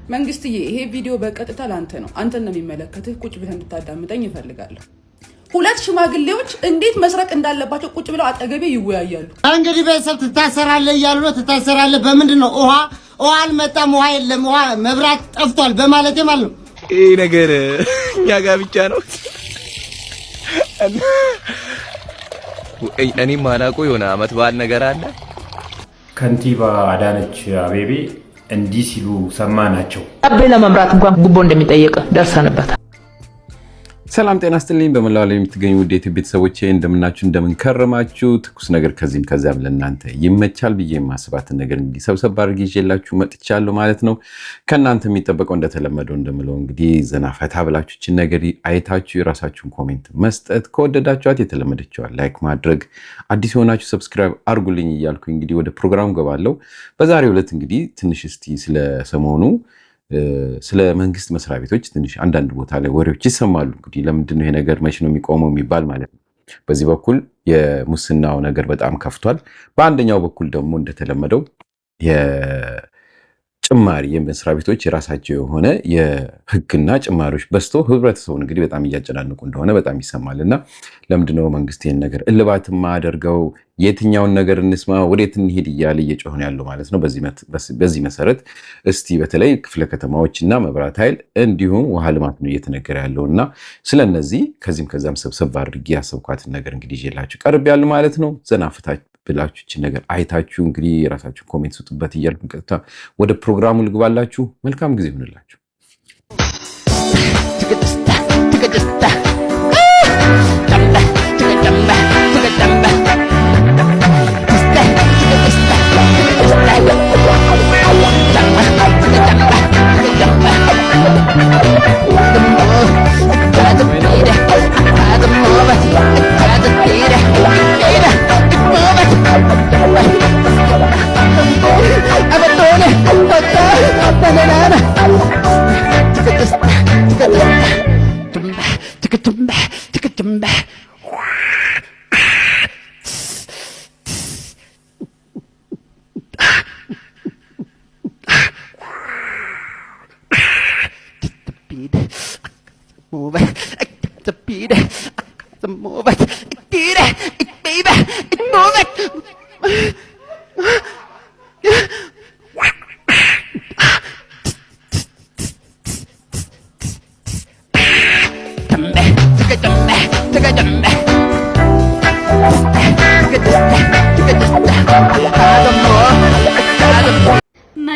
መንግስትዬ ይሄ ቪዲዮ በቀጥታ ላንተ ነው። አንተን ነው የሚመለከትህ። ቁጭ ብለህ እንድታዳምጠኝ ይፈልጋለሁ። ሁለት ሽማግሌዎች እንዴት መስረቅ እንዳለባቸው ቁጭ ብለው አጠገቤ ይወያያሉ። እንግዲህ ቤተሰብ ትታሰራለህ እያሉ ነው። ትታሰራለህ በምንድን ነው? ውሃ አልመጣም፣ ውሃ የለም፣ ውሃ መብራት ጠፍቷል በማለቴ ማለት ነው። ይሄ ነገር እኛ ጋር ብቻ ነው። እኔ ማናቆ የሆነ አመት በዓል ነገር አለ። ከንቲባ አዳነች አቤቤ እንዲህ ሲሉ ሰማናቸው። አቤ ለመምራት እንኳን ጉቦ እንደሚጠይቅ ደርሰንበታል። ሰላም ጤና ይስጥልኝ። በመላው ዓለም የምትገኙ ውድ የዩቲዩብ ቤተሰቦቼ እንደምናችሁ እንደምንከረማችሁ፣ ትኩስ ነገር ከዚህም ከዚያም ለእናንተ ይመቻል ብዬ የማስባትን ነገር እንግዲህ ሰብሰብ አድርጌ ይዤላችሁ መጥቻለሁ ማለት ነው። ከእናንተ የሚጠበቀው እንደተለመደው እንደምለው እንግዲህ ዘና ፈታ ብላችሁ ይህችን ነገር አይታችሁ የራሳችሁን ኮሜንት መስጠት፣ ከወደዳችኋት የተለመደችዋል ላይክ ማድረግ፣ አዲስ የሆናችሁ ሰብስክራይብ አድርጉልኝ እያልኩ እንግዲህ ወደ ፕሮግራሙ ገባለሁ። በዛሬው ዕለት እንግዲህ ትንሽ እስቲ ስለሰሞኑ ስለ መንግስት መስሪያ ቤቶች ትንሽ አንዳንድ ቦታ ላይ ወሬዎች ይሰማሉ። እንግዲህ ለምንድን ነው ይሄ ነገር መቼ ነው የሚቆመው የሚባል ማለት ነው። በዚህ በኩል የሙስናው ነገር በጣም ከፍቷል። በአንደኛው በኩል ደግሞ እንደተለመደው ጭማሪ የመስሪያ ቤቶች የራሳቸው የሆነ የህግና ጭማሪዎች በዝቶ ህብረተሰቡን እንግዲህ በጣም እያጨናነቁ እንደሆነ በጣም ይሰማልና ለምንድነው መንግስት ይሄን ነገር እልባት ማደርገው? የትኛውን ነገር እንስማ፣ ወዴት እንሄድ እያለ እየጮኸ ያለው ማለት ነው። በዚህ መሰረት እስቲ በተለይ ክፍለ ከተማዎችና መብራት ኃይል እንዲሁም ውሃ ልማት ነው እየተነገረ ያለውና ስለነዚህ ከዚህም ከዛም ሰብሰብ አድርጌ ያሰብኳትን ነገር እንግዲህ ይዤላችሁ ቀርቤያለሁ ማለት ነው። ዘናፍታች ብላችሁ ነገር አይታችሁ እንግዲህ የራሳችሁ ኮሜንት ስጡበት እያልኩ ቀጥታ ወደ ፕሮግራሙ ልግባላችሁ። መልካም ጊዜ ይሁንላችሁ።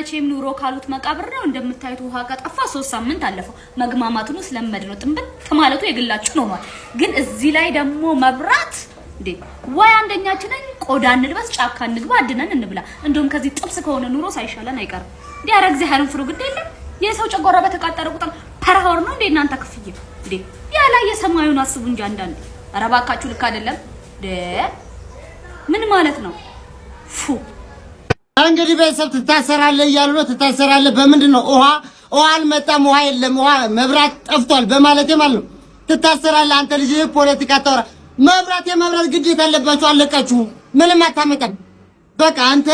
መቼም ኑሮ ካሉት መቃብር ነው። እንደምታዩት ውሃ ከጠፋ 3 ሳምንት አለፈው። መግማማቱን ስለመድ ነው ጥንብት ማለቱ የግላችሁ ነው ማለት ግን እዚህ ላይ ደግሞ መብራት እንዴ! ወይ አንደኛችንን ቆዳ እንልበስ፣ ጫካ እንግባ፣ አድነን እንብላ። እንደውም ከዚህ ጥብስ ከሆነ ኑሮ ሳይሻለን አይቀርም። እንዴ አረ እግዚአብሔርን ፍሩ። ግድ የለም የሰው ጨጓራ በተቃጠረ ቁጥር ፐራወር ነው እንዴ እናንተ ክፍዬ እንዴ! ያላ የሰማዩን አስቡ እንጂ አንዳንዴ ኧረ እባካችሁ ልክ አይደለም። ምን ማለት ነው? ፉ እንግዲህ ቤተሰብ ትታሰራለህ እያሉ ነው። ትታሰራለህ በምንድን ነው? ውሃ አልመጣም፣ ውሃ የለም፣ ውሃ መብራት ጠፍቷል በማለቴ ማለት ነው። ትታሰራለህ አንተ ልጅ። ፖለቲካ ታወራ። የመብራት ግዴታ አለባችሁ። አለቃችሁ ምንም አታመጣም። በቃ አንተ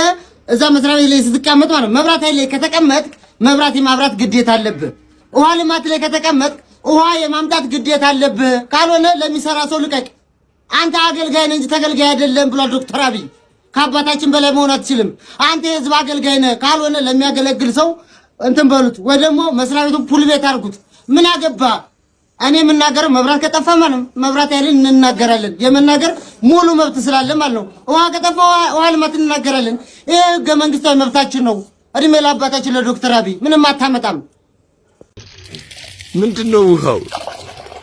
እዛ መስሪያ ቤት ላይ ስትቀመጥ ማለት ነው መብራት ኃይል ላይ ከተቀመጥክ መብራት የማብራት ግዴታ አለብህ። ውሃ ልማት ላይ ከተቀመጥክ ውሃ የማምጣት ግዴታ አለብህ። ካልሆነ ለሚሰራ ሰው ልቀቅ። አንተ አገልጋይ ነህ እንጂ ተገልጋይ አይደለም ብሏል ዶክተር አብይ። ከአባታችን በላይ መሆን አትችልም። አንተ የህዝብ አገልጋይ ነህ። ካልሆነ ለሚያገለግል ሰው እንትን በሉት፣ ወይ ደግሞ መስሪያ ቤቱ ፑል ቤት አድርጉት። ምን አገባ? እኔ የምናገረው መብራት ከጠፋ ማለት ነው መብራት ኃይልን እንናገራለን። የመናገር ሙሉ መብት ስላለ ማለት ነው። ውሃ ከጠፋ ውሃ ልማት እንናገራለን። ይሄ ህገ መንግስታዊ መብታችን ነው። እድሜ ለአባታችን ለዶክተር አብይ። ምንም አታመጣም። ምንድነው ውሃው?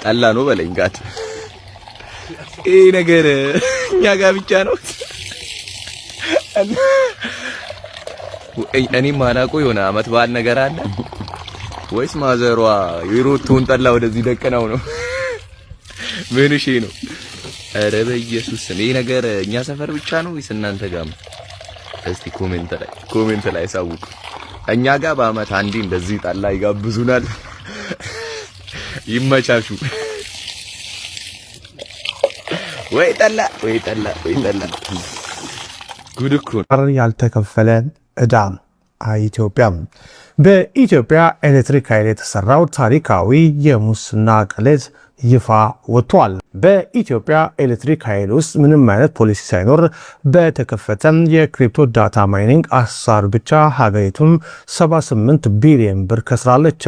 ጠላ ነው በለኝ ጋት። ይሄ ነገር እኛ ጋር ብቻ ነው። እኔ ማናቆ የሆነ አመት በዓል ነገር አለ ወይስ ማዘሯ የሮቶን ጠላ ወደዚህ ደቀናው ነው? ምን እሺ ነው? ኧረ በኢየሱስ ይሄ ነገር እኛ ሰፈር ብቻ ነው ወይስ እናንተ ጋርም? እስቲ ኮሜንት ላይ ሳውቁ። እኛ ጋር በአመት አንዴ እንደዚህ ጠላ ይጋብዙናል። ይመቻቹ። ወይ ጠላ ጉድ እኮ ያልተከፈለን ዕዳ ኢትዮጵያ በኢትዮጵያ ኤሌክትሪክ ኃይል የተሰራው ታሪካዊ የሙስና ቅሌት ይፋ ወጥቷል። በኢትዮጵያ ኤሌክትሪክ ኃይል ውስጥ ምንም አይነት ፖሊሲ ሳይኖር በተከፈተ የክሪፕቶ ዳታ ማይኒንግ አሰራር ብቻ ሀገሪቱን 78 ቢሊዮን ብር ከስራለች።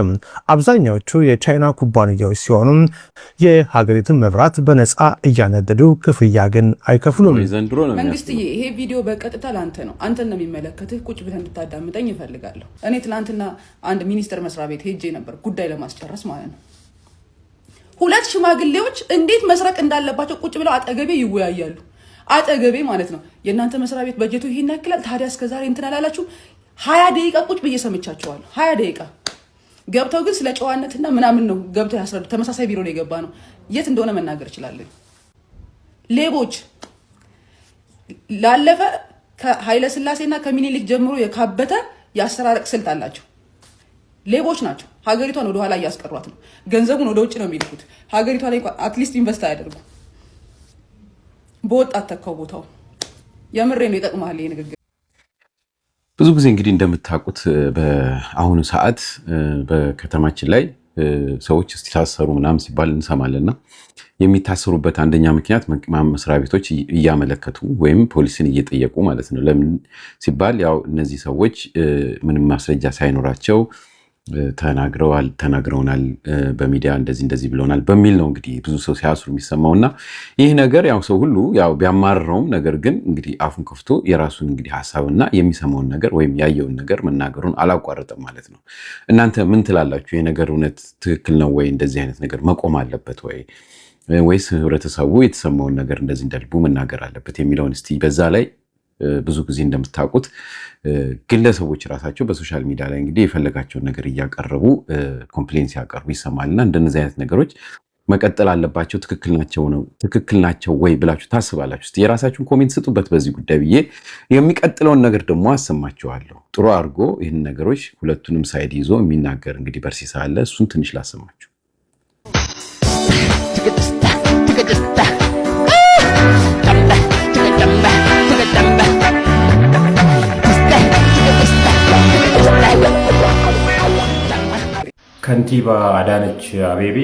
አብዛኛዎቹ የቻይና ኩባንያዎች ሲሆኑ የሀገሪቱን መብራት በነፃ እያነደዱ ክፍያ ግን አይከፍሉም። መንግስትዬ፣ ይሄ ቪዲዮ በቀጥታ ላንተ ነው። አንተን ነው የሚመለከትህ። ቁጭ ብለህ እንድታዳምጠኝ ይፈልጋለሁ። እኔ ትናንትና አንድ ሚኒስቴር መስሪያ ቤት ሄጄ ነበር፣ ጉዳይ ለማስጨረስ ማለት ነው። 2 ሽማግሌዎች እንዴት መስረቅ እንዳለባቸው ቁጭ ብለው አጠገቤ ይወያያሉ። አጠገቤ ማለት ነው። የእናንተ መስሪያ ቤት በጀቱ ይሄን ያክላል፣ ታዲያ እስከዛሬ እንትን አላላችሁ? 20 ደቂቃ ቁጭ ብዬ ሰምቻቸዋለሁ። 20 ደቂቃ ገብተው ግን ስለ ጨዋነትና ምናምን ነው ገብተው ያስረዱ። ተመሳሳይ ቢሮ ላይ የገባ ነው። የት እንደሆነ መናገር እችላለሁ። ሌቦች ላለፈ ከኃይለ ሥላሴና ከሚኒሊክ ጀምሮ የካበተ የአሰራረቅ ስልት አላቸው። ሌቦች ናቸው። ሀገሪቷን ወደ ኋላ እያስቀሯት ነው። ገንዘቡን ወደ ውጭ ነው የሚልኩት። ሀገሪቷ ላይ እንኳን አትሊስት ኢንቨስት አያደርጉ። በወጣት ተካው ቦታው የምሬ ነው። ይጠቅማል ይሄ ንግግር። ብዙ ጊዜ እንግዲህ እንደምታውቁት በአሁኑ ሰዓት በከተማችን ላይ ሰዎች እስኪታሰሩ ምናምን ሲባል እንሰማለንና የሚታሰሩበት አንደኛ ምክንያት መስሪያ ቤቶች እያመለከቱ ወይም ፖሊስን እየጠየቁ ማለት ነው። ለምን ሲባል ያው እነዚህ ሰዎች ምንም ማስረጃ ሳይኖራቸው ተናግረውናል በሚዲያ እንደዚህ ብለውናል በሚል ነው እንግዲህ ብዙ ሰው ሲያስሩ የሚሰማውና ይህ ነገር ያው ሰው ሁሉ ያው ቢያማርረውም ነገር ግን እንግዲህ አፉን ከፍቶ የራሱን እንግዲህ ሐሳብና የሚሰማውን ነገር ወይም ያየውን ነገር መናገሩን አላቋረጠም ማለት ነው። እናንተ ምን ትላላችሁ? ይሄ ነገር እውነት ትክክል ነው ወይ? እንደዚህ አይነት ነገር መቆም አለበት ወይ? ወይስ ህብረተሰቡ የተሰማውን ነገር እንደዚህ እንደልቡ መናገር አለበት የሚለውን እስቲ በዛ ላይ ብዙ ጊዜ እንደምታውቁት ግለሰቦች ራሳቸው በሶሻል ሚዲያ ላይ እንግዲህ የፈለጋቸውን ነገር እያቀረቡ ኮምፕሌን ሲያቀርቡ ይሰማልና እንደነዚህ አይነት ነገሮች መቀጠል አለባቸው? ትክክል ናቸው ወይ ብላችሁ ታስባላችሁ? እስቲ የራሳችሁን ኮሜንት ስጡበት በዚህ ጉዳይ ብዬ የሚቀጥለውን ነገር ደግሞ አሰማችኋለሁ። ጥሩ አድርጎ ይህን ነገሮች ሁለቱንም ሳይድ ይዞ የሚናገር እንግዲህ በርሲሳ አለ። እሱን ትንሽ ላሰማችሁ። ከንቲባ አዳነች አቤቤ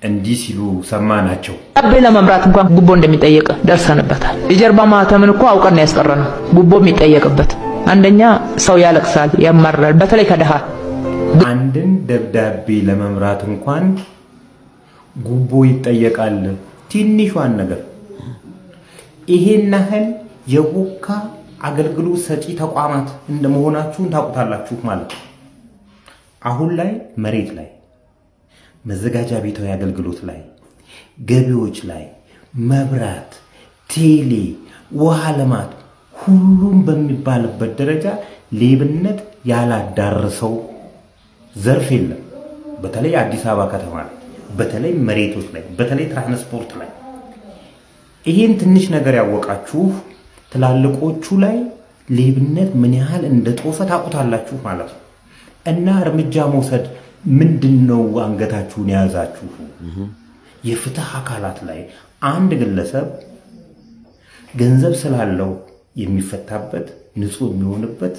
እንዲህ ሲሉ ሰማናቸው። አቤ ለመምራት እንኳን ጉቦ እንደሚጠየቅ ደርሰንበታል። የጀርባ ማህተምን እኮ አውቀን ያስቀረነው ጉቦ የሚጠየቅበት። አንደኛ ሰው ያለቅሳል፣ ያማራል፣ በተለይ ከደሃ። አንድን ደብዳቤ ለመምራት እንኳን ጉቦ ይጠየቃል። ትንሿን ነገር ይሄን ያህል የቦካ አገልግሎት ሰጪ ተቋማት እንደመሆናችሁን ታውቁታላችሁ ማለት ነው። አሁን ላይ መሬት ላይ፣ መዘጋጃ ቤታዊ አገልግሎት ላይ፣ ገቢዎች ላይ፣ መብራት፣ ቴሌ፣ ውሃ ልማት ሁሉም በሚባልበት ደረጃ ሌብነት ያላዳረሰው ዘርፍ የለም። በተለይ አዲስ አበባ ከተማ ላይ፣ በተለይ መሬቶች ላይ፣ በተለይ ትራንስፖርት ላይ ይሄን ትንሽ ነገር ያወቃችሁ ትላልቆቹ ላይ ሌብነት ምን ያህል እንደጦፈ ታውቁታላችሁ ማለት ነው። እና እርምጃ መውሰድ ምንድነው? አንገታችሁን የያዛችሁ የፍትህ አካላት ላይ አንድ ግለሰብ ገንዘብ ስላለው የሚፈታበት ንጹህ የሚሆንበት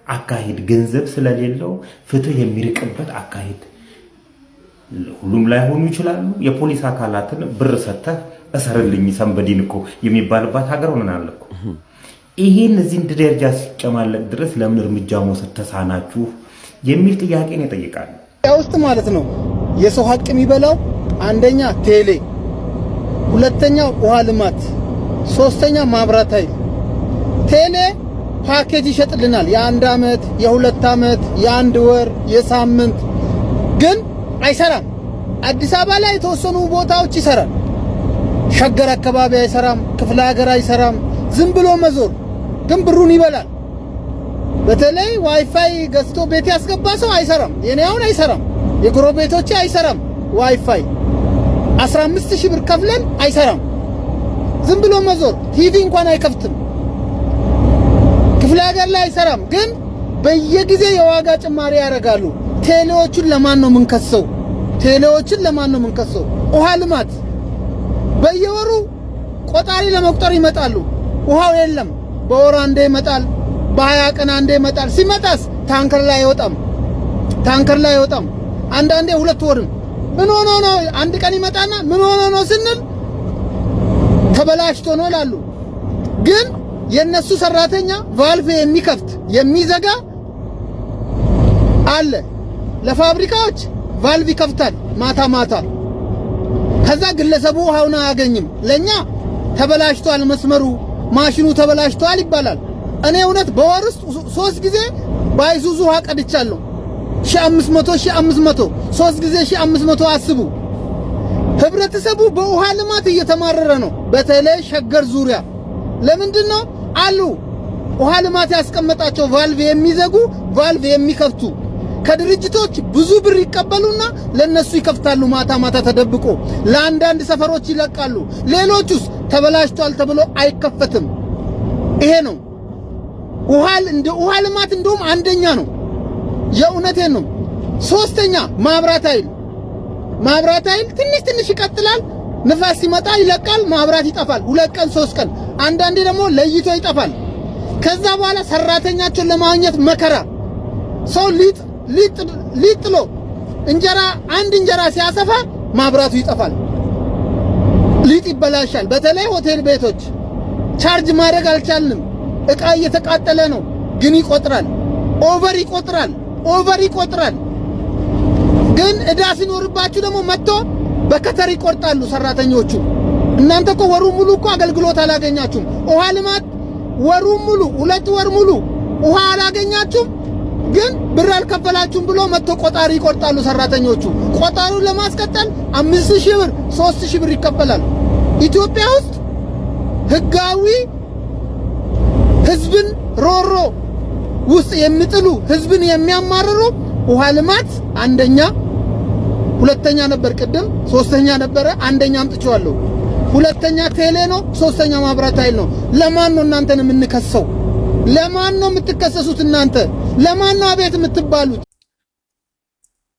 አካሄድ፣ ገንዘብ ስለሌለው ፍትህ የሚርቅበት አካሄድ ሁሉም ላይ ሆኑ ይችላሉ። የፖሊስ አካላትን ብር ሰጥተህ እሰርልኝ ሰንበዲን እኮ የሚባልባት ሀገር ሆነናል እኮ። ይሄን እዚህ ደረጃ ሲጨማለቅ ድረስ ለምን እርምጃ መውሰድ ተሳናችሁ የሚል ጥያቄን ይጠይቃል። ያ ውስጥ ማለት ነው የሰው ሀቅ የሚበላው አንደኛ ቴሌ፣ ሁለተኛ ውሃ ልማት፣ ሶስተኛ ማብራት ኃይል። ቴሌ ፓኬጅ ይሸጥልናል፣ የ1 ዓመት፣ የ2 ዓመት፣ የ1 ወር፣ የሳምንት ግን አይሰራም። አዲስ አበባ ላይ የተወሰኑ ቦታዎች ይሰራል። ሸገር አካባቢ አይሰራም፣ ክፍለ ሀገር አይሰራም። ዝም ብሎ መዞር ግን ብሩን ይበላል። በተለይ ዋይፋይ ገዝቶ ቤት ያስገባ ሰው አይሰራም። የኔ አሁን አይሰራም፣ የጎረቤቶቼ አይሰራም። ዋይፋይ 15000 ብር ከፍለን አይሰራም። ዝም ብሎ መዞር፣ ቲቪ እንኳን አይከፍትም። ክፍለ ሀገር ላይ አይሰራም፣ ግን በየጊዜው የዋጋ ጭማሪ ያደርጋሉ። ቴሌዎችን ለማን ነው የምንከሰው? ውሃ ልማት በየወሩ ቆጣሪ ለመቁጠር ይመጣሉ። ውሃው የለም። በወር አንዴ ይመጣል፣ በ20 ቀን አንዴ ይመጣል። ሲመጣስ ታንከር ላይ አይወጣም። ታንከር ላይ አይወጣም። አንዳንዴ 2 ወርም ምን ሆኖ ነው አንድ ቀን ይመጣና ምን ሆኖ ነው ስንል ተበላሽቶ ነው ላሉ። ግን የነሱ ሰራተኛ ቫልቭ የሚከፍት የሚዘጋ አለ። ለፋብሪካዎች ቫልቭ ይከፍታል ማታ። ከዛ ግለሰቡ ውሃውን አያገኝም። ለኛ ተበላሽቷል መስመሩ ማሽኑ ተበላሽቷል ይባላል። እኔ እውነት በወር ውስጥ 3 ጊዜ ባይዙዙ ውሃ ቀድቻለሁ። 1500 3 ጊዜ 1500 አስቡ። ህብረተሰቡ በውሃ ልማት እየተማረረ ነው። በተለይ ሸገር ዙሪያ ለምንድን ነው አሉ ውሃ ልማት ያስቀመጣቸው ቫልቭ የሚዘጉ ቫልቭ የሚከፍቱ ከድርጅቶች ብዙ ብር ይቀበሉና ለነሱ ይከፍታሉ። ማታ ተደብቆ ለአንዳንድ ሰፈሮች ይለቃሉ። ሌሎቹስ ተበላሽቷል ተብሎ አይከፈትም። ይሄ ነው ውሃ ልማት እንደውም አንደኛ ነው። የእውነቴን ነው። 3ኛ ማብራት ኃይል ትንሽ ይቀጥላል። ንፋስ ሲመጣ ይለቃል፣ ማብራት ይጠፋል። 2 ቀን 3 ቀን አንዳንዴ ደግሞ ለይቶ ይጠፋል። ከዛ በኋላ ሰራተኛቸውን ለማግኘት መከራ። ሰው ሊጥሎ አንድ እንጀራ ሲያሰፋ ማብራቱ ይጠፋል፣ ሊጥ ይበላሻል። በተለይ ሆቴል ቤቶች ቻርጅ ማድረግ አልቻልንም። እቃ እየተቃጠለ ነው፣ ግን ይቆጥራል። ኦቨር ይቆጥራል። ግን እዳ ሲኖርባችሁ ደግሞ መጥቶ በከተር ይቆርጣሉ ሰራተኞቹ። እናንተ እኮ ወሩ ሙሉ እኮ አገልግሎት አላገኛችሁም። ውሃ ልማት ወሩ ሙሉ 2 ወር ሙሉ ውሃ አላገኛችሁም፣ ግን ብር አልከፈላችሁም ብሎ መጥቶ ቆጣሪ ይቆርጣሉ ሰራተኞቹ። ቆጣሪውን ለማስቀጠል 5000 ብር 3000 ብር ይከፈላል። ኢትዮጵያ ውስጥ ህጋዊ ህዝብን ሮሮ ውስጥ የሚጥሉ ህዝብን የሚያማርሩ ውሃ ልማት አንደኛ፣ 2ኛ ነበር ቅድም፣ 3ኛ ነበረ፣ አንደኛ አምጥቼዋለሁ። 2ኛ ቴሌ ነው፣ 3ኛ ማብራት ኃይል ነው። ለማን ነው እናንተን የምንከሰው? ለማን ነው የምትከሰሱት? እናንተ ለማን ነው አቤት የምትባሉት?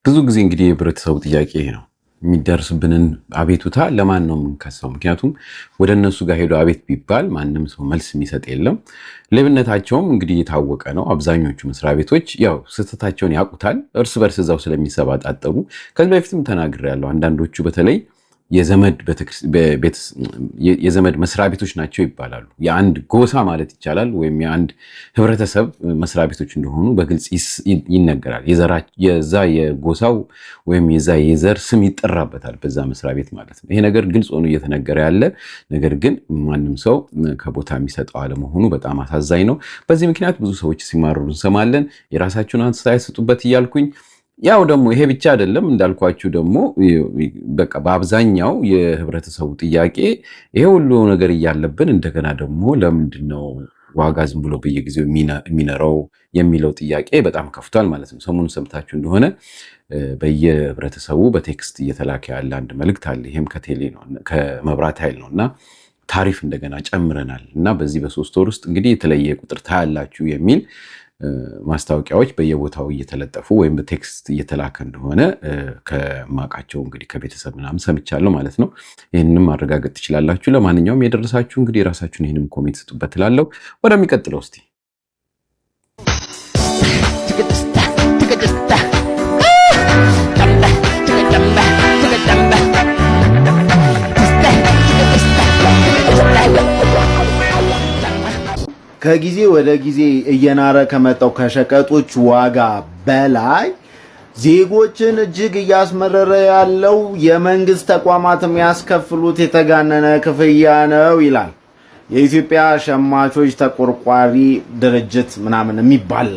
ብዙ ጊዜ እንግዲህ የህብረተሰቡ ጥያቄ ይሄ ነው። የሚደርስብንን አቤቱታ ለማን ነው የምንከሰው? ምክንያቱም ወደ እነሱ ጋር ሄዶ አቤት ቢባል ማንም ሰው መልስ የሚሰጥ የለም። ሌብነታቸውም እንግዲህ የታወቀ ነው። አብዛኞቹ መስሪያ ቤቶች ያው ስህተታቸውን ያውቁታል፣ እርስ በርስ እዛው ስለሚሰባጣጠሩ ከዚህ በፊትም ተናግሬያለሁ። አንዳንዶቹ በተለይ የዘመድ መስሪያ ቤቶች ናቸው ይባላሉ። የአንድ ጎሳ ማለት ይቻላል ወይም የአንድ ህብረተሰብ መስሪያ ቤቶች እንደሆኑ በግልጽ ይነገራል። የዛ የጎሳው ወይም የዛ የዘር ስም ይጠራበታል በዛ መስሪያ ቤት ማለት ነው። ይሄ ነገር ግልጽ ሆኖ እየተነገረ ያለ ነገር ግን ማንም ሰው ከቦታ የሚሰጠው አለመሆኑ በጣም አሳዛኝ ነው። በዚህ ምክንያት ብዙ ሰዎች ሲማረሩ እንሰማለን። የራሳችሁን አስተያየት ስጡበት እያልኩኝ ያው ደግሞ ይሄ ብቻ አይደለም እንዳልኳችሁ ደግሞ በቃ በአብዛኛው የህብረተሰቡ ጥያቄ ይሄ ሁሉ ነገር እያለብን እንደገና ደግሞ ለምንድነው ዋጋ ዝም ብሎ በየጊዜው የሚነረው የሚለው ጥያቄ በጣም ከፍቷል ማለት ነው። ሰሞኑን ሰምታችሁ እንደሆነ በየህብረተሰቡ በቴክስት እየተላከ ያለ አንድ መልእክት አለ። ይሄም ከቴሌ ነው ከመብራት ኃይል ነውና ታሪፍ እንደገና ጨምረናል እና በዚህ በ3 ወር ውስጥ እንግዲህ የተለየ ቁጥር ታያላችሁ የሚል ማስታወቂያዎች በየቦታው እየተለጠፉ ወይም በቴክስት እየተላከ እንደሆነ ከማቃቸው እንግዲህ ከቤተሰብ ምናምን ሰምቻለሁ ማለት ነው። ይህንንም ማረጋገጥ ትችላላችሁ። ለማንኛውም የደረሳችሁ እንግዲህ የራሳችሁን ይህንም ኮሜንት ስጡበት እላለሁ። ወደሚቀጥለው እስቲ ከጊዜ ወደ ጊዜ እየናረ ከመጣው ከሸቀጦች ዋጋ በላይ ዜጎችን እጅግ እያስመረረ ያለው የመንግስት ተቋማት የሚያስከፍሉት የተጋነነ ክፍያ ነው ይላል የኢትዮጵያ ሸማቾች ተቆርቋሪ ድርጅት ምናምን የሚባል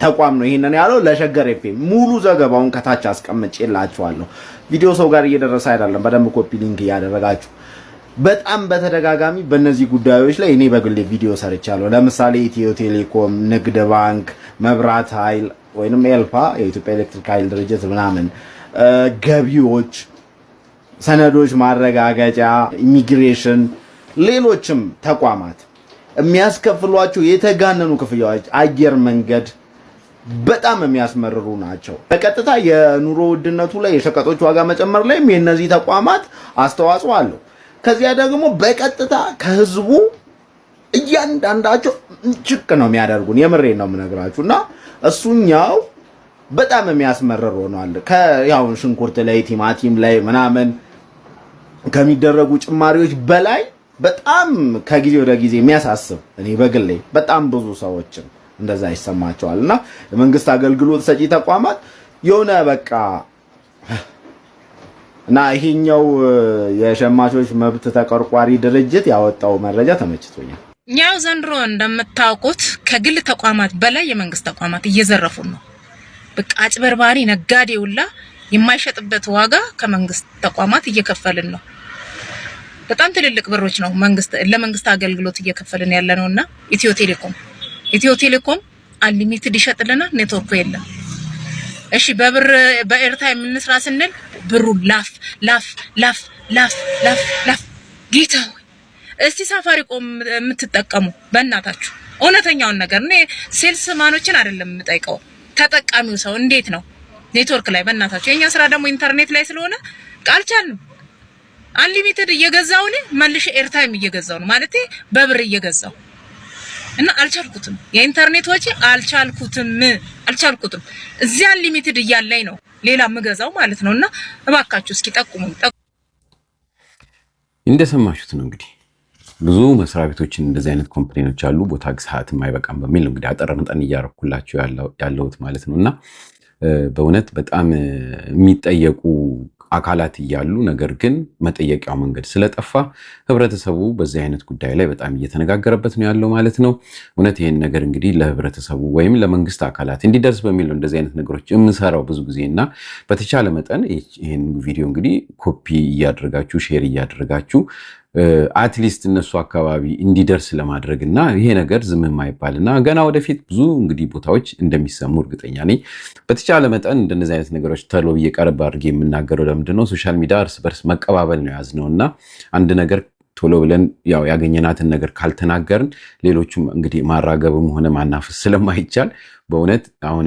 ተቋም ነው ይሄንን ያለው ለሸገር ኤፍኤም። ሙሉ ዘገባውን ከታች አስቀምጬላችኋለሁ። ቪዲዮ ሰው ጋር እየደረሰ አይደለም፣ በደንብ ኮፒ ሊንክ እያደረጋችሁ በጣም በተደጋጋሚ በእነዚህ ጉዳዮች ላይ እኔ በግሌ ቪዲዮ ሰርቻለሁ። ለምሳሌ ኢትዮ ቴሌኮም፣ ንግድ ባንክ፣ መብራት ኃይል ወይንም ኤልፓ የኢትዮጵያ ኤሌክትሪክ ኃይል ድርጅት ምናምን፣ ገቢዎች፣ ሰነዶች ማረጋገጫ፣ ኢሚግሬሽን፣ ሌሎችም ተቋማት የሚያስከፍሏቸው የተጋነኑ ክፍያዎች አየር መንገድ በጣም የሚያስመርሩ ናቸው። በቀጥታ የኑሮ ውድነቱ ላይ የሸቀጦች ዋጋ መጨመር ላይም የእነዚህ ተቋማት አስተዋጽኦ አለው። ከዚያ ደግሞ በቀጥታ ከህዝቡ እያንዳንዳቸው ጭቅ ነው የሚያደርጉን። የምሬን ነው የምነግራችሁና እሱኛው በጣም የሚያስመርር ሆኗል። ያው ሽንኩርት ላይ ቲማቲም ላይ ምናምን ከሚደረጉ ጭማሪዎች በላይ በጣም ከጊዜ ወደ ጊዜ የሚያሳስብ እኔ በግሌ በጣም ብዙ ሰዎችን እንደዛ ይሰማቸዋልና የመንግስት አገልግሎት ሰጪ ተቋማት የሆነ በቃ እና ይሄኛው የሸማቾች መብት ተቆርቋሪ ድርጅት ያወጣው መረጃ ተመችቶኛል። ያው ዘንድሮ እንደምታውቁት ከግል ተቋማት በላይ የመንግስት ተቋማት እየዘረፉን ነው። በቃ አጭበርባሪ ነጋዴውላ የማይሸጥበት ዋጋ ከመንግስት ተቋማት እየከፈልን ነው። በጣም ትልልቅ ብሮች ነው ለመንግስት አገልግሎት እየከፈልን ያለነውና ኢትዮ ቴሌኮም አንሊሚትድ ይሸጥልናል፣ ኔትወርኩ የለም። እሺ በኤርታይም እንስራ ስንል ብሩ ላፍ ጌታ ሆይ እስቲ ሳፋሪኮም የምትጠቀሙ በእናታችሁ እውነተኛውን ነገር ነው። ሴልስ ማኖችን አይደለም የምጠይቀው፣ ተጠቃሚው ሰው እንዴት ነው ኔትወርክ ላይ በእናታችሁ። የኛ ስራ ደግሞ ኢንተርኔት ላይ ስለሆነ አልቻልንም። አንሊሚትድ እየገዛው ነው መልሼ ኤርታይም እየገዛው ነው ማለት በብር እየገዛው እና አልቻልኩትም። የኢንተርኔት ወጪ አልቻልኩትም። እዚህ አንሊሚትድ እያለኝ ነው ሌላ ምገዛው ማለት ነውና እባካችሁ እስኪ ጠቁሙኝ። እንደሰማችሁት ነው እንግዲህ ብዙ መስሪያ ቤቶችን እንደዚህ አይነት ኮምፕሌኖች አሉ። ቦታ ሰዓት የማይበቃም በሚል ነው እንግዲህ አጠር መጠን እያረኩላችሁ ያለሁት ማለት ነውና በእውነት በጣም የሚጠየቁ አካላት እያሉ ነገር ግን መጠየቂያው መንገድ ስለጠፋ ህብረተሰቡ በዚህ አይነት ጉዳይ ላይ በጣም እየተነጋገረበት ነው ያለው ማለት ነው። እውነት ይሄን ነገር እንግዲህ ለህብረተሰቡ ወይም ለመንግስት አካላት እንዲደርስ በሚል ነው እንደዚህ አይነት ነገሮች የምንሰራው ብዙ ጊዜና በተቻለ መጠን ይሄን ቪዲዮ እንግዲህ ኮፒ እያደረጋችሁ ሼር እያደረጋችሁ አትሊስት እነሱ አካባቢ እንዲደርስ ለማድረግና ይሄ ነገር ዝም የማይባልና ገና ወደፊት ብዙ እንግዲህ ቦታዎች እንደሚሰሙ እርግጠኛ ነኝ። በተቻለ መጠን እንደነዚህ አይነት ነገሮች ተሎ እየቀረበ አድርጌ የምናገረው ለምንድነው ሶሻል ሚዲያ እርስ በርስ መቀባበል ነው ያዝነውና አንድ ነገር ቶሎ ብለን ያው ያገኘናትን ነገር ካልተናገርን ሌሎቹም እንግዲህ ማራገብም ሆነ ማናፈስ ስለማይቻል በእውነት አሁን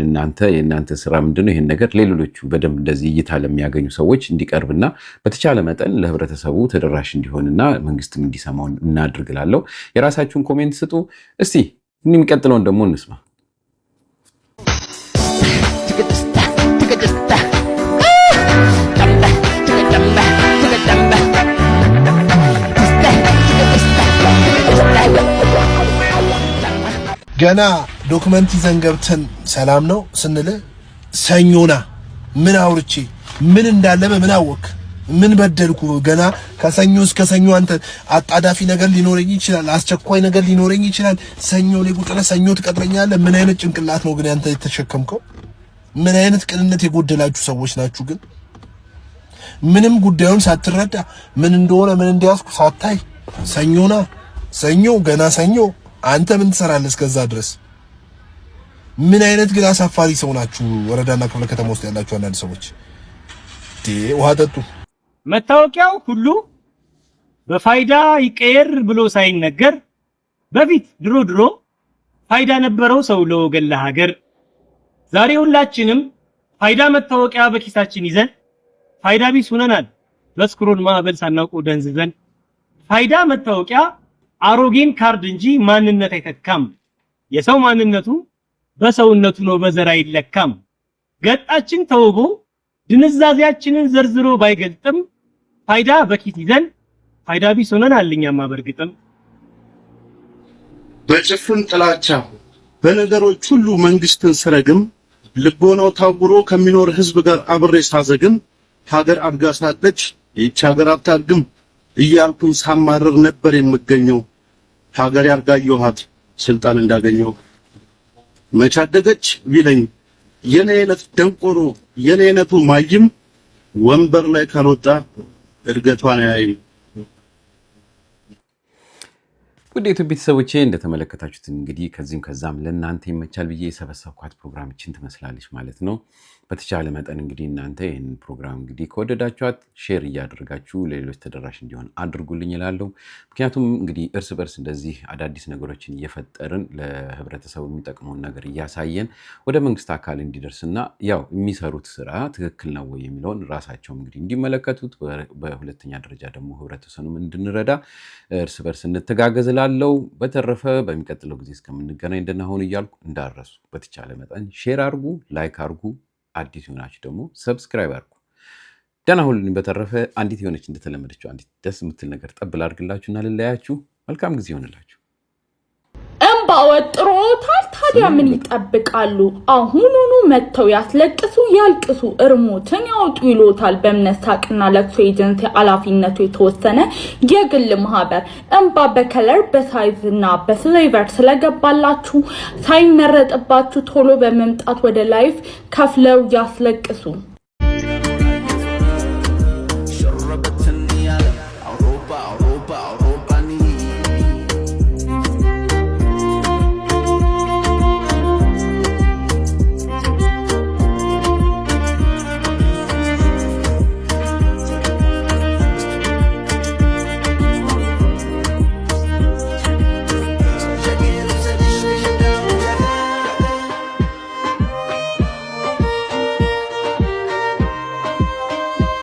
የእናንተ ስራ ምንድነው ይሄን ነገር ለሌሎቹ በደንብ እንደዚህ እይታ ለሚያገኙ ሰዎች እንዲቀርብና በተቻለ መጠን ለህብረተሰቡ ተደራሽ እንዲሆንና መንግስትም እንዲሰማው እናድርግላለሁ። የራሳችሁን ኮሜንት ስጡ። እስቲ የሚቀጥለውን ደግሞ እንስማ። ገና ዶክመንት ይዘን ገብተን ሰላም ነው ስንል ሰኞና ምን አውርቼ ምን እንዳለ ምን አወክ ምን በደልኩ? ገና ከሰኞ እስከ ሰኞ አንተ አጣዳፊ ነገር ሊኖረኝ ይችላል፣ አስቸኳይ ነገር ሊኖረኝ ይችላል። ሰኞ ላይ ቁጥረ ሰኞ ትቀጥረኛለህ። ምን አይነት ጭንቅላት ነው ግን አንተ የተሸከምከው? ምን አይነት ቅንነት የጎደላችሁ ሰዎች ናችሁ ግን? ምንም ጉዳዩን ሳትረዳ ምን እንደሆነ ምን እንዲያስኩ ሳታይ ሰኞና ሰኞ ገና ሰኞ አንተ ምን ትሰራለህ እስከዛ ድረስ? ምን አይነት ግን አሳፋሪ ሰው ናችሁ? ወረዳና ክፍለ ከተማ ውስጥ ያላችሁ አንዳንድ ሰዎች ውሃ ጠጡ። መታወቂያው ሁሉ በፋይዳ ይቀየር ብሎ ሳይነገር በፊት ድሮ ፋይዳ ነበረው ሰው ለወገን ለሀገር። ዛሬ ሁላችንም ፋይዳ መታወቂያ በኪሳችን ይዘን ፋይዳ ቢስ ሆነናል። በስክሮል ማዕበል ሳናውቀው ደንዝዘን ፋይዳ መታወቂያ አሮጌን ካርድ እንጂ ማንነት አይተካም። የሰው ማንነቱ በሰውነቱ ነው በዘር አይለካም። ገጣችን ተውቦ ድንዛዜያችንን ዘርዝሮ ባይገልጥም ፋይዳ በኪት ይዘን ፋይዳ ቢስ ሆነናል እኛማ በርግጥም። በጭፍን ጥላቻ በነገሮች ሁሉ መንግስትን ስረግም ልቦናው ታውሮ ከሚኖር ህዝብ ጋር አብሬ ሳዘግም ሀገር አድጋ ሳለች ይህች ሀገር አታድግም እያልኩኝ ሳማረር ነበር የምገኘው። ሀገር ያርጋየኋት ስልጣን እንዳገኘው መቻደገች ቢለኝ የኔ አይነት ደንቆሮ የኔ አይነቱ ማይም ወንበር ላይ ካልወጣ እድገቷን ያይም። ውዴቱ ቤተሰቦቼ እንደተመለከታችሁት እንግዲህ ከዚህም ከዛም ለእናንተ ይመቻል ብዬ የሰበሰብኳት ፕሮግራማችን ትመስላለች ማለት ነው። በተቻለ መጠን እንግዲህ እናንተ ይህን ፕሮግራም እንግዲህ ከወደዳችኋት ሼር እያደረጋችሁ ለሌሎች ተደራሽ እንዲሆን አድርጉልኝ እላለሁ። ምክንያቱም እንግዲህ እርስ በርስ እንደዚህ አዳዲስ ነገሮችን እየፈጠርን ለህብረተሰቡ የሚጠቅመውን ነገር እያሳየን ወደ መንግስት አካል እንዲደርስና ያው የሚሰሩት ስራ ትክክል ነው ወይ የሚለውን ራሳቸው እንግዲህ እንዲመለከቱት፣ በሁለተኛ ደረጃ ደግሞ ህብረተሰቡን እንድንረዳ እርስ በርስ እንተጋገዝ እላለሁ። በተረፈ በሚቀጥለው ጊዜ እስከምንገናኝ ደህና ሁኑ እያልኩ እንዳረሱ በተቻለ መጠን ሼር አድርጉ፣ ላይክ አድርጉ። አዲስ ሆናችሁ ደግሞ ሰብስክራይብ አድርጉ። ደህና ሁሉንም። በተረፈ አንዲት የሆነች እንደተለመደችው አንዲት ደስ የምትል ነገር ጠብል አድርግላችሁና ልለያችሁ። መልካም ጊዜ ይሆንላችሁ። እንባ ወጥሮታል። ታዲያ ምን ይጠብቃሉ? አሁኑኑ መተው ያስለቅሱ፣ ያልቅሱ፣ እርሞትን ያውጡ ይሎታል በእምነት ሳቅና ለቅሶ ኤጀንሲ ኃላፊነቱ የተወሰነ የግል ማህበር። እንባ በከለር በሳይዝና በፍሌቨር ስለገባላችሁ ሳይመረጥባችሁ ቶሎ በመምጣት ወደ ላይፍ ከፍለው ያስለቅሱ።